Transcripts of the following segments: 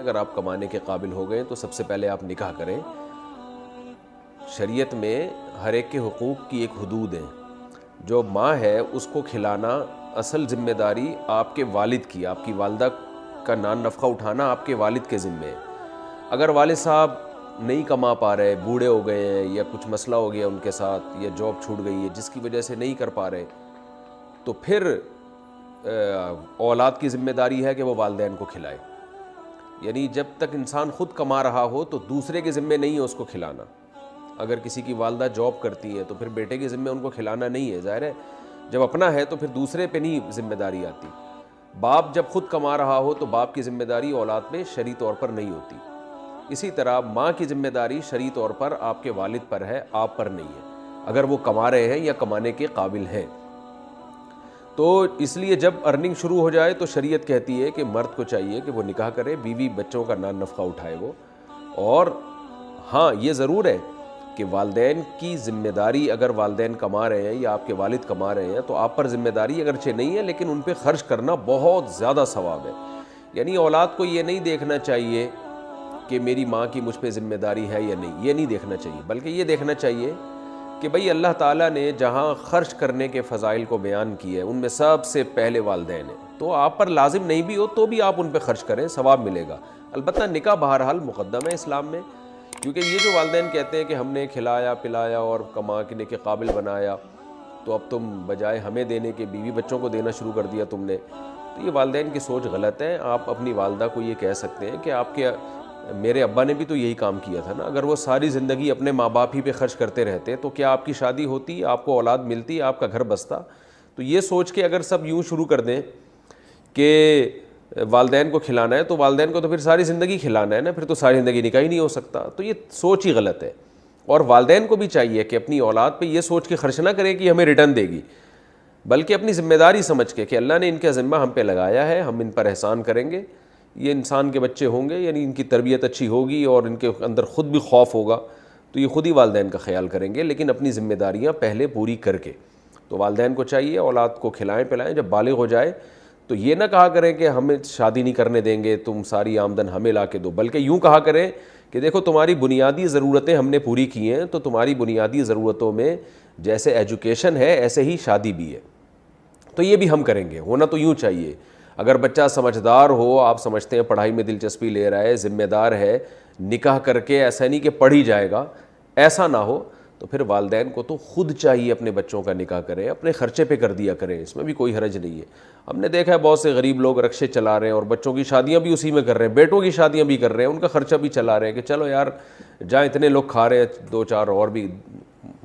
اگر آپ کمانے کے قابل ہو گئے تو سب سے پہلے آپ نکاح کریں۔ شریعت میں ہر ایک کے حقوق کی ایک حدود ہے۔ جو ماں ہے اس کو کھلانا اصل ذمہ داری آپ کے والد کی، آپ کی والدہ کا نان نفقہ اٹھانا آپ کے والد کے ذمے ہے۔ اگر والد صاحب نہیں کما پا رہے، بوڑھے ہو گئے ہیں یا کچھ مسئلہ ہو گیا ان کے ساتھ یا جاب چھوٹ گئی ہے جس کی وجہ سے نہیں کر پا رہے، تو پھر اولاد کی ذمہ داری ہے کہ وہ والدین کو کھلائے۔ یعنی جب تک انسان خود کما رہا ہو تو دوسرے کے ذمے نہیں ہے اس کو کھلانا۔ اگر کسی کی والدہ جاب کرتی ہے تو پھر بیٹے کے ذمے ان کو کھلانا نہیں ہے، ظاہر ہے جب اپنا ہے تو پھر دوسرے پہ نہیں ذمہ داری آتی۔ باپ جب خود کما رہا ہو تو باپ کی ذمہ داری اولاد پہ شرعی طور پر نہیں ہوتی۔ اسی طرح ماں کی ذمہ داری شرعی طور پر آپ کے والد پر ہے، آپ پر نہیں ہے، اگر وہ کما رہے ہیں یا کمانے کے قابل ہیں۔ تو اس لیے جب ارننگ شروع ہو جائے تو شریعت کہتی ہے کہ مرد کو چاہیے کہ وہ نکاح کرے، بیوی بچوں کا نان نفقہ اٹھائے وہ۔ اور ہاں یہ ضرور ہے کہ والدین کی ذمہ داری، اگر والدین کما رہے ہیں یا آپ کے والد کما رہے ہیں تو آپ پر ذمہ داری اگرچہ نہیں ہے لیکن ان پہ خرچ کرنا بہت زیادہ ثواب ہے۔ یعنی اولاد کو یہ نہیں دیکھنا چاہیے کہ میری ماں کی مجھ پہ ذمہ داری ہے یا نہیں، یہ نہیں دیکھنا چاہیے، بلکہ یہ دیکھنا چاہیے کہ بھئی اللہ تعالیٰ نے جہاں خرچ کرنے کے فضائل کو بیان کیے ان میں سب سے پہلے والدین ہیں، تو آپ پر لازم نہیں بھی ہو تو بھی آپ ان پہ خرچ کریں، ثواب ملے گا۔ البتہ نکاح بہرحال مقدم ہے اسلام میں، کیونکہ یہ جو والدین کہتے ہیں کہ ہم نے کھلایا پلایا اور کمانے کے قابل بنایا تو اب تم بجائے ہمیں دینے کے بیوی بچوں کو دینا شروع کر دیا تم نے، تو یہ والدین کی سوچ غلط ہے۔ آپ اپنی والدہ کو یہ کہہ سکتے ہیں کہ آپ کے میرے ابا نے بھی تو یہی کام کیا تھا نا، اگر وہ ساری زندگی اپنے ماں باپ ہی پہ خرچ کرتے رہتے تو کیا آپ کی شادی ہوتی، آپ کو اولاد ملتی، آپ کا گھر بستا؟ تو یہ سوچ کے اگر سب یوں شروع کر دیں کہ والدین کو کھلانا ہے تو والدین کو تو پھر ساری زندگی کھلانا ہے نا، پھر تو ساری زندگی نکاح ہی نہیں ہو سکتا، تو یہ سوچ ہی غلط ہے۔ اور والدین کو بھی چاہیے کہ اپنی اولاد پہ یہ سوچ کے خرچ نہ کرے کہ ہمیں ریٹرن دے گی، بلکہ اپنی ذمہ داری سمجھ کے اللہ نے ان کا ذمہ ہم پہ لگایا ہے، ہم ان پر احسان کریں گے، یہ انسان کے بچے ہوں گے، یعنی ان کی تربیت اچھی ہوگی اور ان کے اندر خود بھی خوف ہوگا تو یہ خود ہی والدین کا خیال کریں گے، لیکن اپنی ذمہ داریاں پہلے پوری کر کے۔ تو والدین کو چاہیے اولاد کو کھلائیں پلائیں، جب بالغ ہو جائے تو یہ نہ کہا کریں کہ ہمیں شادی نہیں کرنے دیں گے، تم ساری آمدن ہمیں لا کے دو، بلکہ یوں کہا کریں کہ دیکھو تمہاری بنیادی ضرورتیں ہم نے پوری کی ہیں، تو تمہاری بنیادی ضرورتوں میں جیسے ایجوکیشن ہے ایسے ہی شادی بھی ہے، تو یہ بھی ہم کریں گے۔ ہونا تو یوں چاہیے، اگر بچہ سمجھدار ہو، آپ سمجھتے ہیں پڑھائی میں دلچسپی لے رہا ہے، ذمہ دار ہے، نکاح کر کے ایسا نہیں کہ پڑھ ہی جائے گا، ایسا نہ ہو تو پھر والدین کو تو خود چاہیے اپنے بچوں کا نکاح کریں، اپنے خرچے پہ کر دیا کریں، اس میں بھی کوئی حرج نہیں ہے۔ ہم نے دیکھا ہے بہت سے غریب لوگ رکشے چلا رہے ہیں اور بچوں کی شادیاں بھی اسی میں کر رہے ہیں، بیٹوں کی شادیاں بھی کر رہے ہیں، ان کا خرچہ بھی چلا رہے ہیں کہ چلو یار جہاں اتنے لوگ کھا رہے ہیں دو چار اور بھی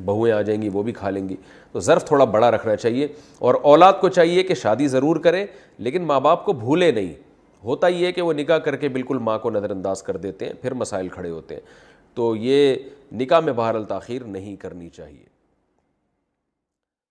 بہویں آ جائیں گی وہ بھی کھا لیں گی، تو ظرف تھوڑا بڑا رکھنا چاہیے۔ اور اولاد کو چاہیے کہ شادی ضرور کرے لیکن ماں باپ کو بھولے نہیں۔ ہوتا یہ ہے کہ وہ نکاح کر کے بالکل ماں کو نظر انداز کر دیتے ہیں، پھر مسائل کھڑے ہوتے ہیں، تو یہ نکاح میں بہرحال تاخیر نہیں کرنی چاہیے۔